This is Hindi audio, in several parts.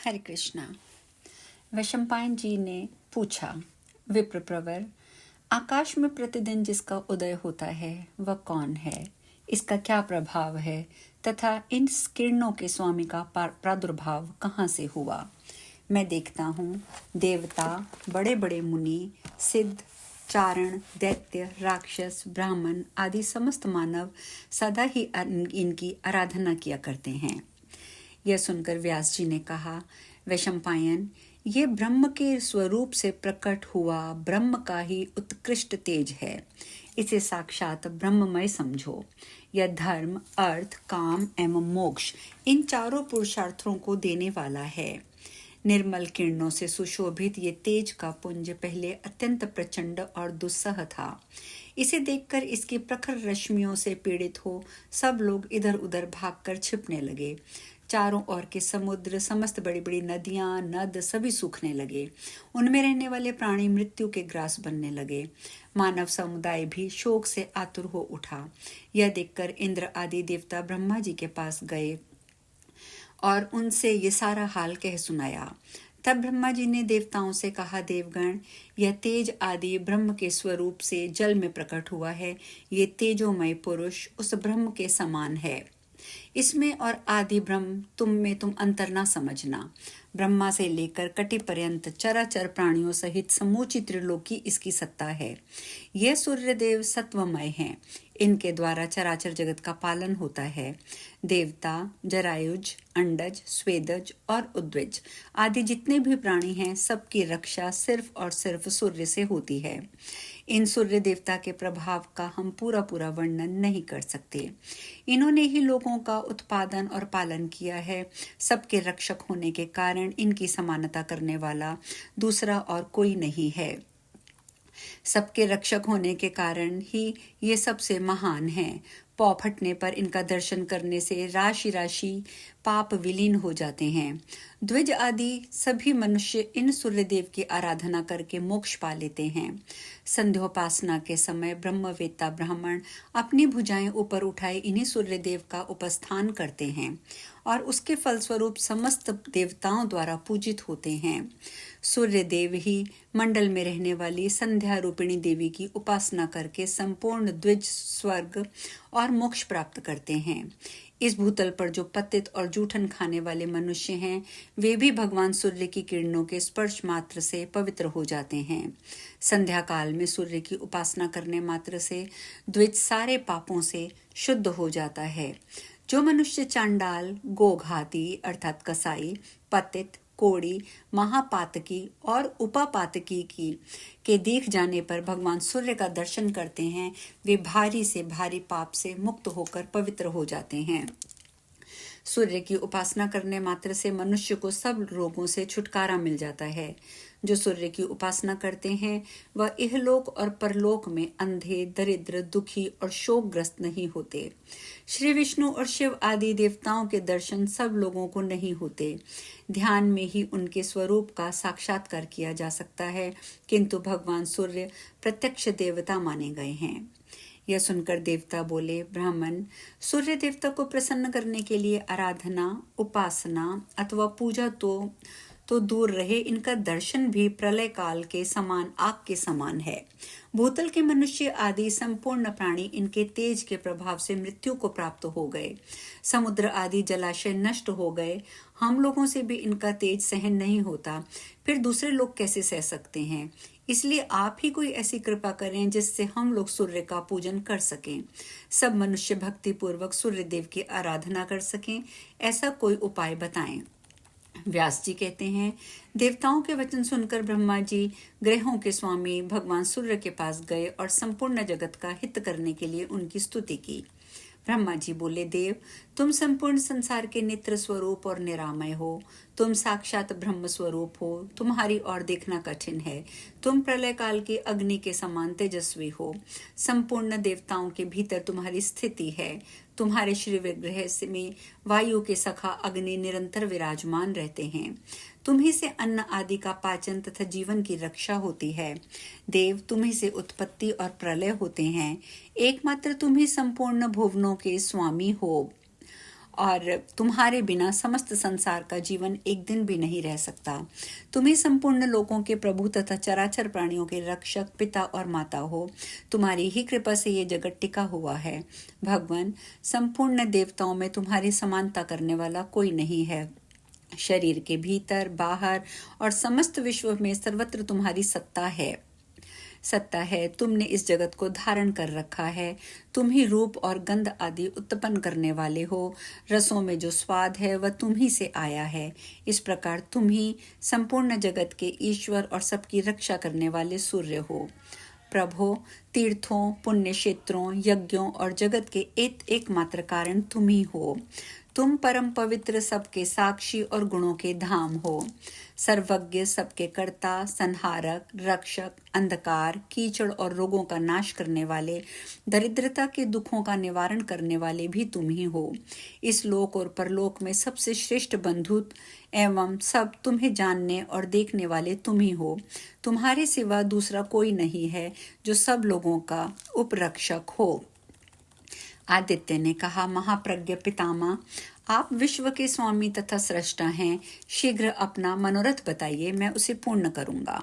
हरे कृष्णा। वैशंपायन जी ने पूछा, विप्र प्रवर, आकाश में प्रतिदिन जिसका उदय होता है वह कौन है? इसका क्या प्रभाव है तथा इन किरणों के स्वामी का प्रादुर्भाव कहाँ से हुआ? मैं देखता हूँ देवता, बड़े बड़े मुनि, सिद्ध, चारण, दैत्य, राक्षस, ब्राह्मण आदि समस्त मानव सदा ही इनकी आराधना किया करते हैं। यह सुनकर व्यास जी ने कहा, वैशंपायन, ये ब्रह्म के स्वरूप से प्रकट हुआ ब्रह्म का ही उत्कृष्ट तेज है। इसे साक्षात ब्रह्ममय समझो। यह धर्म, अर्थ, काम एवं मोक्ष इन चारों पुरुषार्थों को देने वाला है। निर्मल किरणों से सुशोभित ये तेज का पुंज पहले अत्यंत प्रचंड और दुस्सह था। इसे देखकर इसकी प्रखर रश्मियों से पीड़ित हो सब लोग इधर उधर भागकर छिपने लगे। चारों ओर के समुद्र, समस्त बड़ी बड़ी नदियां, नद सभी सूखने लगे। उनमें रहने वाले प्राणी मृत्यु के ग्रास बनने लगे। मानव समुदाय भी शोक से आतुर हो उठा। यह देखकर इंद्र आदि देवता ब्रह्मा जी के पास गए और उनसे ये सारा हाल कह सुनाया। तब ब्रह्मा जी ने देवताओं से कहा, देवगण, यह तेज आदि ब्रह्म के स्वरूप से जल में प्रकट हुआ है। ये तेजोमय पुरुष उस ब्रह्म के समान है। इसमें और आदि ब्रह्म तुम अंतर ना समझना। ब्रह्मा से लेकर कटि पर्यंत चराचर प्राणियों सहित समूची त्रिलोकी इसकी सत्ता है। यह सूर्यदेव सत्वमय हैं। इनके द्वारा चराचर जगत का पालन होता है। देवता, जरायुज, अंडज, स्वेदज और उद्विज आदि जितने भी प्राणी हैं, सबकी रक्षा सिर्फ और सिर्फ सूर्य से होती है। इन सूर्य देवता के प्रभाव का हम पूरा वर्णन नहीं कर सकते। इन्होंने ही लोगों का उत्पादन और पालन किया है। सबके रक्षक होने के कारण इनकी समानता करने वाला दूसरा और कोई नहीं है। सबके रक्षक होने के कारण ही ये सबसे महान हैं। पौ फटने पर इनका दर्शन करने से राशि राशि पाप विलीन हो जाते हैं। द्विज आदि सभी मनुष्य इन सूर्यदेव की आराधना करके मोक्ष पा लेते हैं। संध्योपासना के समय ब्रह्मवेत्ता ब्राह्मण अपनी भुजाएं ऊपर उठाए इन्हीं सूर्यदेव का उपस्थान करते हैं और उसके फलस्वरूप समस्त देवताओं द्वारा पूजित होते हैं। सूर्यदेव ही मंडल में रहने वाली संध्या रूपिणी देवी की उपासना करके संपूर्ण द्विज, स्वर्ग और मोक्ष प्राप्त करते हैं। इस भूतल पर जो पतित और जूठन खाने वाले मनुष्य हैं, वे भी भगवान सूर्य की किरणों के स्पर्श मात्र से पवित्र हो जाते हैं। संध्या काल में सूर्य की उपासना करने मात्र से द्विज सारे पापों से शुद्ध हो जाता है। जो मनुष्य चांडाल, गोघाती अर्थात कसाई, पतित, कोड़ी, महापातकी और उपापातकी के देख जाने पर भगवान सूर्य का दर्शन करते हैं, वे भारी से भारी पाप से मुक्त होकर पवित्र हो जाते हैं। सूर्य की उपासना करने मात्र से मनुष्य को सब रोगों से छुटकारा मिल जाता है। जो सूर्य की उपासना करते हैं वह इहलोक और परलोक में अंधे, दरिद्र, दुखी और शोकग्रस्त नहीं होते। श्री विष्णु और शिव आदि देवताओं के दर्शन सब लोगों को नहीं होते। ध्यान में ही उनके स्वरूप का साक्षात्कार किया जा सकता है, किंतु भगवान सूर्य प्रत्यक्ष देवता माने गए हैं। यह सुनकर देवता बोले, ब्राह्मण, सूर्य देवता को प्रसन्न करने के लिए आराधना, उपासना अथवा पूजा तो दूर रहे, इनका दर्शन भी प्रलय काल के समान आग के समान है। भूतल के मनुष्य आदि संपूर्ण प्राणी इनके तेज के प्रभाव से मृत्यु को प्राप्त हो गए। समुद्र आदि जलाशय नष्ट हो गए। हम लोगों से भी इनका तेज सहन नहीं होता, फिर दूसरे लोग कैसे सह सकते हैं? इसलिए आप ही कोई ऐसी कृपा करें जिससे हम लोग सूर्य का पूजन कर सकें, सब मनुष्य भक्ति पूर्वक सूर्य देव की आराधना कर सकें। ऐसा कोई उपाय बताएं। व्यास जी कहते हैं, देवताओं के वचन सुनकर ब्रह्मा जी ग्रहों के स्वामी भगवान सूर्य के पास गए और संपूर्ण जगत का हित करने के लिए उनकी स्तुति की। ब्रह्मा जी बोले, देव, तुम संपूर्ण संसार के नित्य स्वरूप और निरामय हो। तुम साक्षात ब्रह्म स्वरूप हो। तुम्हारी ओर देखना कठिन है। तुम प्रलय काल की अग्नि के समान तेजस्वी हो। संपूर्ण देवताओं के भीतर तुम्हारी स्थिति है। तुम्हारे श्री विग्रह में वायु के सखा अग्नि निरंतर विराजमान रहते हैं। तुम्ही से अन्न आदि का पाचन तथा जीवन की रक्षा होती है। देव, तुम्ही से उत्पत्ति और प्रलय होते हैं। एकमात्र तुम ही संपूर्ण भुवनों के स्वामी हो और तुम्हारे बिना समस्त संसार का जीवन एक दिन भी नहीं रह सकता। तुम ही संपूर्ण लोगों के प्रभु तथा चराचर प्राणियों के रक्षक, पिता और माता हो। तुम्हारी ही कृपा से ये जगत टिका हुआ है। भगवान, संपूर्ण देवताओं में तुम्हारी समानता करने वाला कोई नहीं है। शरीर के भीतर, बाहर और समस्त विश्व में सर्वत्र तुम्हारी सत्ता है। तुमने इस जगत को धारण कर रखा है। तुम ही रूप और गंध आदि उत्पन्न करने वाले हो। रसों में जो स्वाद है वह तुम ही से आया है। इस प्रकार तुम ही संपूर्ण जगत के ईश्वर और सबकी रक्षा करने वाले सूर्य हो। प्रभो, तीर्थों, पुण्य क्षेत्रों, यज्ञों और जगत के एकमात्र कारण तुम ही हो। तुम परम पवित्र, सबके साक्षी और गुणों के धाम हो। सर्वज्ञ, सबके कर्ता, संहारक, रक्षक, अंधकार, कीचड़ और रोगों का नाश करने वाले, दरिद्रता के दुखों का निवारण करने वाले भी तुम ही हो। इस लोक और परलोक में सबसे श्रेष्ठ बंधु एवं सब तुम्हें जानने और देखने वाले तुम ही हो। तुम्हारे सिवा दूसरा कोई नहीं है जो सब लोगों का उपरक्षक हो। आदित्य ने कहा, महाप्रज्ञ पितामह, आप विश्व के स्वामी तथा सृष्टा हैं। शीघ्र अपना मनोरथ बताइए, मैं उसे पूर्ण करूंगा।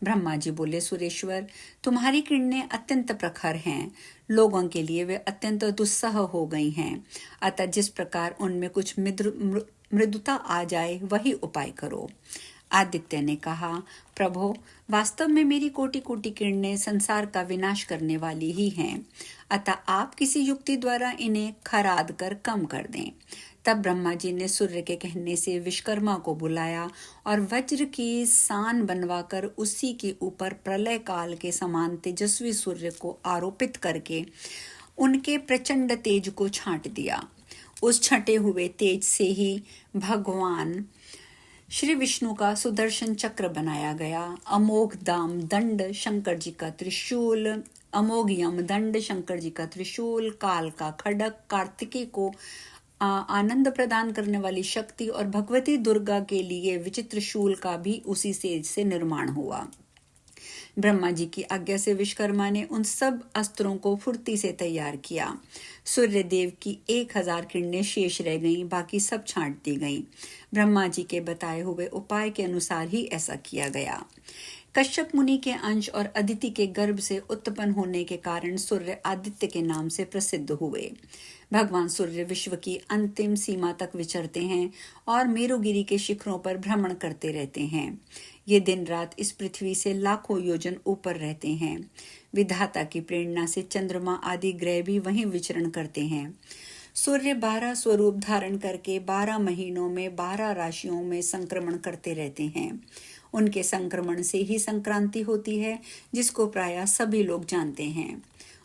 ब्रह्मा जी बोले, सुरेश्वर, तुम्हारी किरणें अत्यंत प्रखर हैं। लोगों के लिए वे अत्यंत दुस्सह हो गई हैं। अतः जिस प्रकार उनमें कुछ मृदुता आ जाए वही उपाय करो। आदित्य ने कहा, प्रभो, वास्तव में मेरी कोटि कोटि किरणें संसार का विनाश करने वाली ही हैं। अतः आप किसी युक्ति द्वारा इन्हें खराद कर कम कर दें। तब ब्रह्मा जी ने सूर्य के कहने से विश्वकर्मा को बुलाया और वज्र की सान बनवाकर उसी के ऊपर प्रलय काल के समान तेजस्वी सूर्य को आरोपित करके उनके प्रचंड तेज को छांट दिया। उस छटे हुए तेज से ही भगवान श्री विष्णु का सुदर्शन चक्र बनाया गया। अमोघ दाम दंड शंकर जी का त्रिशूल, अमोघ यम दंड शंकर जी का त्रिशूल, काल का खड्ग, कार्तिकेय को आनंद प्रदान करने वाली शक्ति और भगवती दुर्गा के लिए विचित्र शूल का भी उसी से निर्माण हुआ। ब्रह्मा जी की आज्ञा से विश्वकर्मा ने उन सब अस्त्रों को फुर्ती से तैयार किया। सूर्य देव की 1000 किरणें शेष रह गईं, बाकी सब छांट दी गईं। ब्रह्मा जी के बताए हुए उपाय के अनुसार ही ऐसा किया गया। कश्यप मुनि के अंश और अदिति के गर्भ से उत्पन्न होने के कारण सूर्य आदित्य के नाम से प्रसिद्ध हुए। भगवान सूर्य विश्व की अंतिम सीमा तक विचरते हैं और मेरुगिरी के शिखरों पर भ्रमण करते रहते हैं। ये दिन रात इस पृथ्वी से लाखों योजन ऊपर रहते हैं। विधाता की प्रेरणा से चंद्रमा आदि ग्रह भी वहीं विचरण करते हैं। सूर्य 12 स्वरूप धारण करके 12 महीनों में 12 राशियों में संक्रमण करते रहते हैं। उनके संक्रमण से ही संक्रांति होती है, जिसको प्रायः सभी लोग जानते हैं।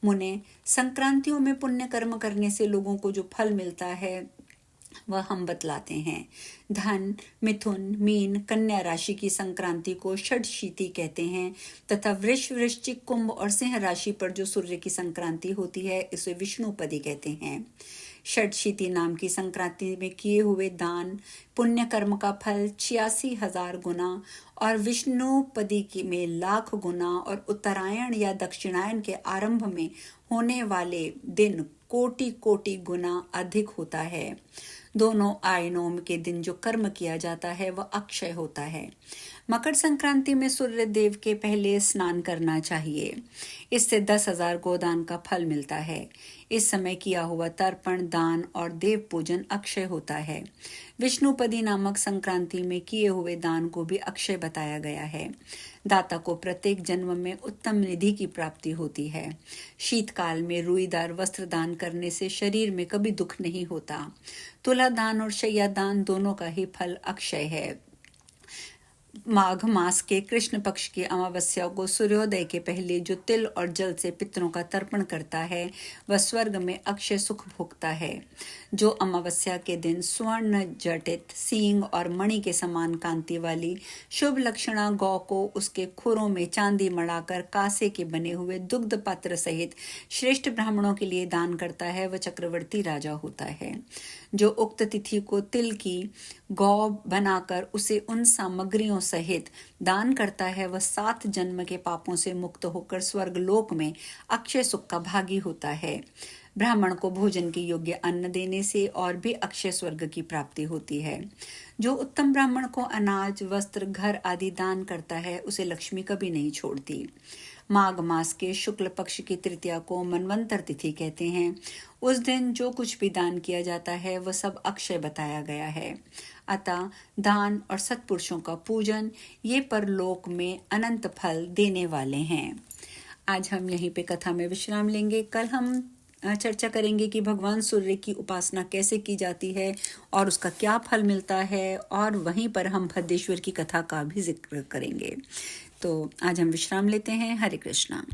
मुने, संक्रांतियों में पुण्य कर्म करने से लोगों को जो फल मिलता है वह हम बतलाते हैं। धन, मिथुन, मीन, कन्या राशि की संक्रांति को षडशीति कहते हैं तथा वृष, वृश्चिक, कुंभ और सिंह राशि पर जो सूर्य की संक्रांति होती है इसे विष्णुपदी कहते हैं। षडशीति नाम की संक्रांति में किए हुए दान पुण्य कर्म का फल 86,000 गुना और विष्णुपदी में लाख गुना और उत्तरायण या दक्षिणायन के आरंभ में होने वाले दिन कोटि कोटि गुना अधिक होता है। दोनों आयनों के दिन जो कर्म किया जाता है वह अक्षय होता है। मकर संक्रांति में सूर्य देव के पहले स्नान करना चाहिए। इससे 10,000 गोदान का फल मिलता है। इस समय किया हुआ तर्पण, दान और देव पूजन अक्षय होता है। विष्णुपदी नामक संक्रांति में किए हुए दान को भी अक्षय बताया गया है। दाता को प्रत्येक जन्म में उत्तम निधि की प्राप्ति होती है। शीतकाल में रुईदार वस्त्र दान करने से शरीर में कभी दुख नहीं होता। तुला दान और शैया दान दोनों का ही फल अक्षय है। माघ मास के कृष्ण पक्ष की अमावस्या को सूर्योदय के पहले जो तिल और जल से पितरों का तर्पण करता है वह स्वर्ग में अक्षय सुख भोगता है। जो अमावस्या के दिन स्वर्ण जटित सींग और मणि के समान कांति वाली शुभ लक्षणा गौ को उसके खुरों में चांदी मढ़ाकर कांसे के बने हुए दुग्ध पात्र सहित श्रेष्ठ ब्राह्मणों के लिए दान करता है वह चक्रवर्ती राजा होता है। जो उक्त तिथि को तिल की गौ बनाकर उसे उन सामग्रियों सहित दान करता है वह 7 जन्म के पापों से मुक्त होकर स्वर्ग लोक में अक्षय सुख का भागी होता है। ब्राह्मण को भोजन के योग्य अन्न देने से और भी अक्षय स्वर्ग की प्राप्ति होती है। जो उत्तम ब्राह्मण को अनाज, वस्त्र, घर आदि दान करता है उसे लक्ष्मी कभी नहीं छोड़ती। माघ मास के शुक्ल पक्ष की तृतीया को मनवंतर तिथि कहते हैं। उस दिन जो कुछ भी दान किया जाता है वह सब अक्षय बताया गया है। अतः दान और सत्पुरुषों का पूजन ये परलोक में अनंत फल देने वाले हैं। आज हम यहीं पे कथा में विश्राम लेंगे। कल हम चर्चा करेंगे कि भगवान सूर्य की उपासना कैसे की जाती है और उसका क्या फल मिलता है, और वहीं पर हम भद्देश्वर की कथा का भी जिक्र करेंगे। तो आज हम विश्राम लेते हैं। हरे कृष्णा।